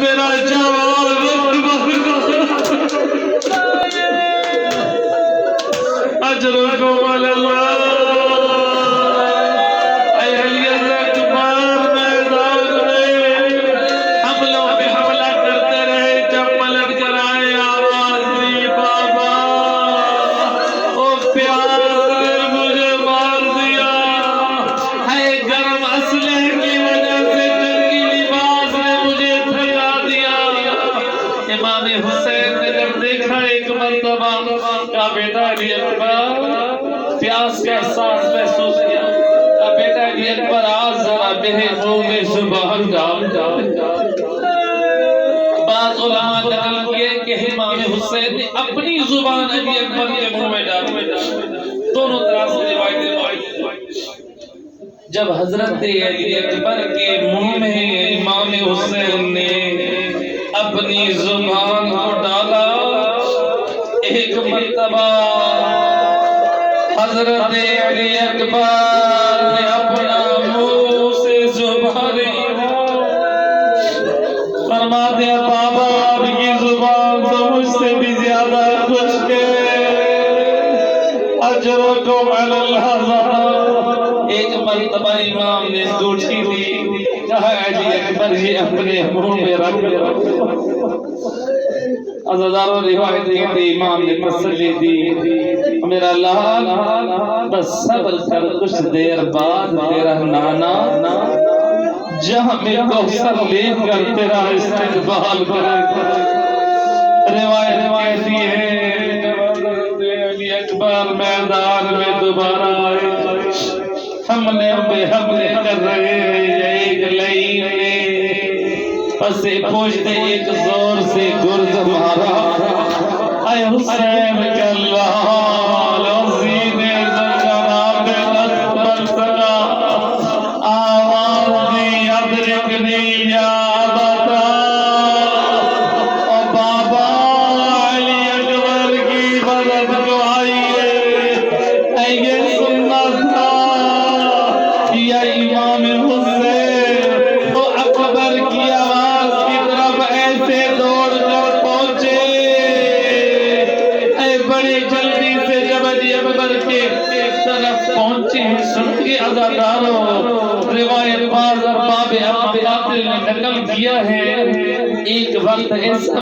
میرا جوان اجرکم علی اللہ بیٹا علی اکبر پیاس کا احساس محسوس کیا بیٹا علی اکبر آج ذرا میرے منہ میں زبان ڈال بعض علماء نقل کیے کہ امام حسین نے اپنی زبان علی اکبر کے منہ میں ڈالی دونوں طرح سے روایت جب حضرت علی اکبر کے منہ میں امام حسین نے اپنی زبان کو ڈالا ایک مرتبہ حضرت علی اکبر نے اپنا منہ سے زبان فرما دیا بابا آپ کی زبان تو مجھ سے بھی زیادہ خشک ہے اجرکم علی اللہ ایک مرتبہ امام نے دوٹھی دی کہا علی اکبر یہ اپنے منہ میں رکھ عزاداروں روایت دیکھتے امام نے تسلی دی میرا لال بس صبر کر کچھ دیر بعد تیرا نانا جہاں میں کوثر لے کر تیرا استقبال کرے روایت دی ہے علی اکبر میدان میں دوبارہ آئے حملے کر رہے ہیں ایک لائن میں پسے پوچھتے ایک زور سے گرز مارا اے حسین کے اللہ لوزینے زنجراب دست پر سکا آواز دی ادرکنی یا بتا اور بابا علی اکبر کی مدد کو آئیے اے یہ سننا تھا یا امام حسین وہ اکبر کی آواز کی طرف ایسے دوڑ کر پہنچے اے بڑی جلدی سے جب علی اکبر کے طرف پہنچے سن کے عزاداروں روایت باز ارباب باطل نے نقل کیا ہے ایک وقت ایسا